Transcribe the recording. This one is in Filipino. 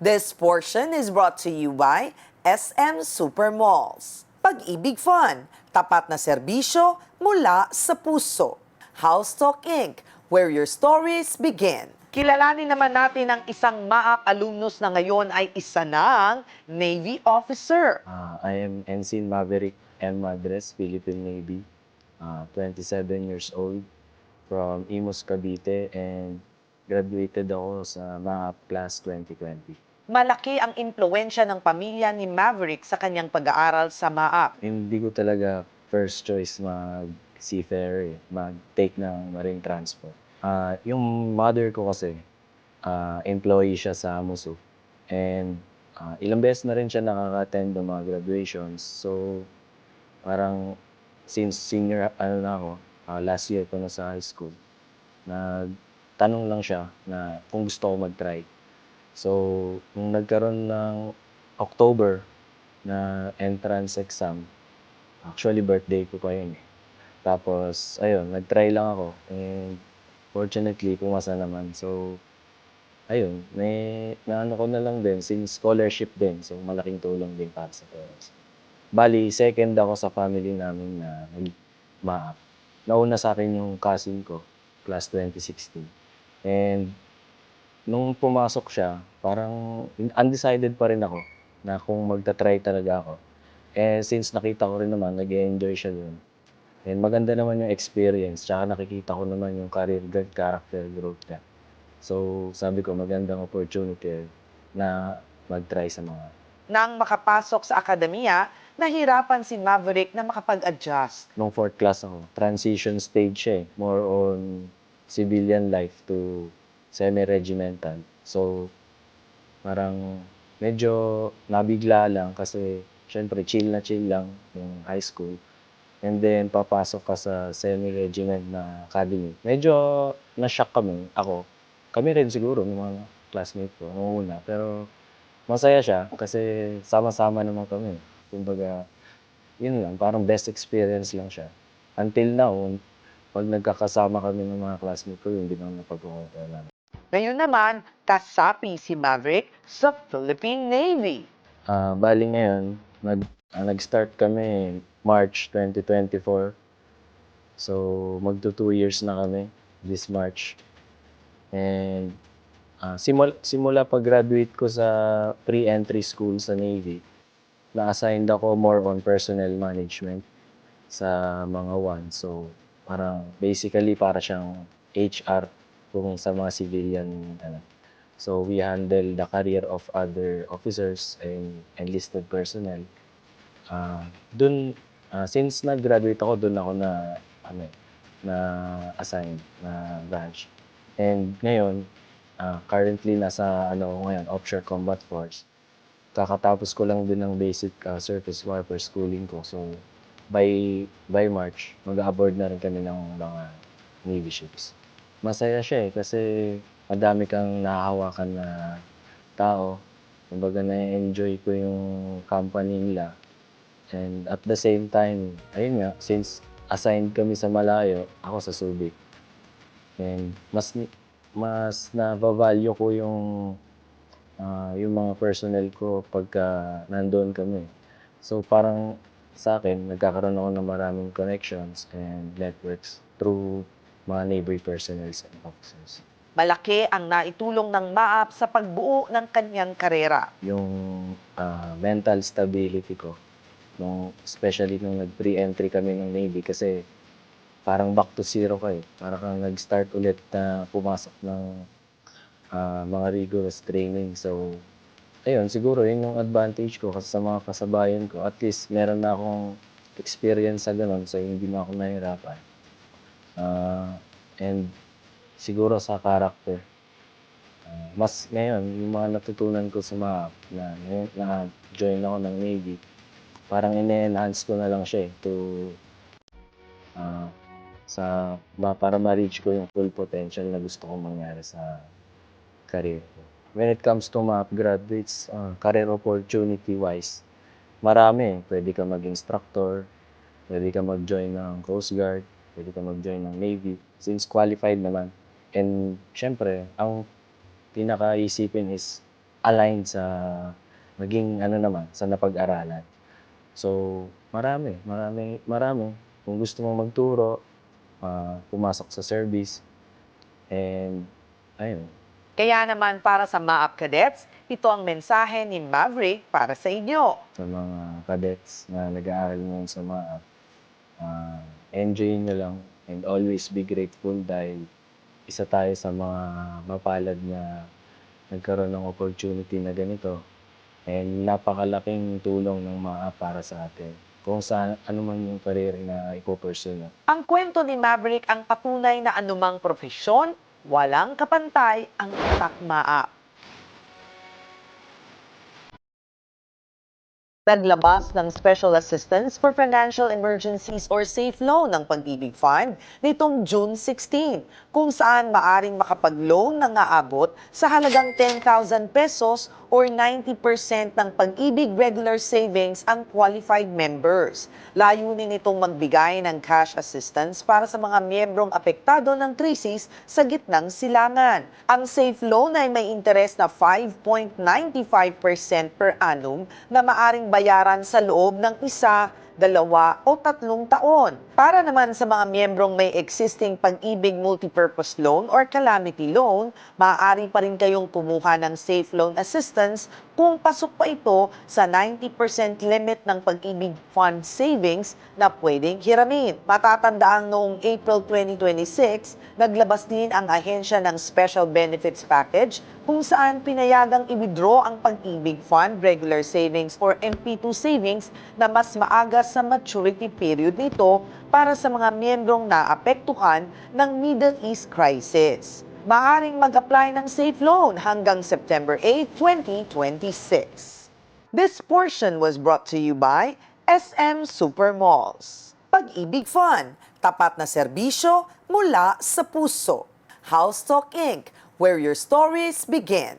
This portion is brought to you by SM Supermalls. Pag-ibig Fun, tapat na serbisyo mula sa puso. House Talk Inc., where your stories begin. Kilalanin naman natin ang isang MAAP alumnus na ngayon ay isa ng Navy officer. I am Ensign Maverick M. Madres, Philippine Navy, 27 years old, from Imus, Cavite, and graduated ako sa MAAP Class 2020. Malaki ang impluensya ng pamilya ni Maverick sa kanyang pag-aaral sa MAAP. Hindi ko talaga first choice mag-seafarer, mag-take ng marine transport. Yung mother ko kasi, employee siya sa MUSU. And ilang beses na rin siya nakaka-attend ng mga graduations. So, parang since senior, na ako, last year ko na sa high school, nagtanong lang siya na kung gusto ko mag-try. So, nung nagkaroon ng October na entrance exam, actually birthday ko pa yun eh. Tapos, ayun, nag-try lang ako. And fortunately, pumasa naman. So, ayun, naano ko na lang din, since scholarship din. So, malaking tulong din para sa parents. Bali, second ako sa family namin na nag-MAAP. Nauna sa akin yung cousin ko, class 2016. And nung pumasok siya, parang undecided pa rin ako na kung magta-try talaga ako. Eh, since nakita ko rin naman, nag-enjoy siya dun. And maganda naman yung experience, tsaka nakikita ko naman yung career character growth niya. So, sabi ko, magandang opportunity na mag-try sa mga. Nang makapasok sa akademiya, nahirapan si Maverick na makapag-adjust. Nung fourth class ako, transition stage siya eh. More on civilian life to semi-regimental. So, parang medyo nabigla lang kasi syempre chill lang yung high school. And then papasok ka sa semi-regiment na academy. Medyo na-shock ako. Kami rin siguro ng mga classmates ko nung una. Pero masaya siya kasi sama-sama naman kami. Kumbaga, yun lang, parang best experience lang siya. Until now, pag nagkakasama kami ng mga classmates ko, hindi naman napag-uusapan. Ngayon naman, kasapi si Maverick sa Philippine Navy. Bali ngayon, nag-start kami March 2024. So, magto 2 years na kami this March. And simula pag-graduate ko sa pre-entry school sa Navy, na-assigned ako more on personnel management sa mga one. So, parang basically para siyang HR kung sa mga civilian. So, we handle the career of other officers and enlisted personnel. Since nag-graduate ako, dun ako na assign na branch. And ngayon, currently nasa ako ngayon, Offshore Combat Force. Kakatapos ko lang din ng basic surface warfare schooling ko. So, by March, mag-aboard na rin kami ng mga Navy ships. Masaya siya kasi madami kang nahahawakan na tao. Kumbaga na-enjoy ko yung company nila. And at the same time, ayun nga, since assigned kami sa malayo, ako sa Subic. And mas na-value ko yung mga personnel ko pagka nandoon kami. So parang sa akin, nagkakaroon ako ng maraming connections and networks through mga Navy personnel and officers. Malaki ang naitulong ng MAAP sa pagbuo ng kanyang karera. Yung mental stability ko, especially nung nag-pre-entry kami ng Navy kasi parang back to zero ka eh. Parang kang nag-start ulit na pumasok ng mga rigorous training. So, ayun, siguro yun yung advantage ko kasi sa mga kasabayan ko. At least meron na akong experience sa ganun, so hindi na ako nahihirapan. And siguro sa character. Mas ngayon, yung mga natutunan ko sa mga na-join ako ng Navy, parang ine-enhance ko na lang siya eh, para ma-reach ko yung full potential na gusto kong mangyari sa career ko. When it comes to mga graduates, career opportunity-wise, marami. Pwede ka mag-instructor, pwede ka mag-join ng Coast Guard, pwede ka mag-join ng Navy, since qualified naman. And syempre, ang pinaka-isipin is aligned sa naging ano naman, sa napag-aralan. So, marami. Kung gusto mong magturo, pumasok sa service, and ayun. Kaya naman para sa MAAP Cadets, ito ang mensahe ni Maverick para sa inyo. Sa mga cadets na nag-aaral ngayon sa mga enjoy nyo lang and always be grateful dahil isa tayo sa mga mapalad na nagkaroon ng opportunity na ganito. And napakalaking tulong ng mga para sa atin. Kung saan, ano man yung career na ipopursue na. Ang kwento ni Maverick ang patunay na anumang profesyon, walang kapantay ang tatak MAAP. Naglabas ng Special Assistance for Financial Emergencies or SAFE Loan ng Pag-ibig Fund nitong June 16, kung saan maaring makapag-loan na aabot sa halagang 10,000 pesos or 90% ng Pag-ibig regular savings ang qualified members. Layunin itong magbigay ng cash assistance para sa mga miyembrong apektado ng krisis sa gitnang silangan. Ang SAFE Loan ay may interest na 5.95% per annum na maaring bayaran sa loob ng 1, 2 o 3 taon. Para naman sa mga miyembrong may existing Pag-ibig Multipurpose Loan or Calamity Loan, maaari pa rin kayong kumuha ng Safe Loan Assistance kung pasok pa ito sa 90% limit ng Pag-ibig Fund savings na pwedeng hiramin. Matatandaang noong April 2026, naglabas din ang ahensya ng Special Benefits Package kung saan pinayagang i-withdraw ang Pag-ibig Fund Regular Savings or MP2 Savings na mas maaga sa maturity period nito para sa mga miyembrong naapektuhan ng Middle East crisis. Maaring mag-apply ng Safe Loan hanggang September 8, 2026. This portion was brought to you by SM Supermalls. Pag-ibig Fun, tapat na serbisyo mula sa puso. House Talk Inc., where your stories begin.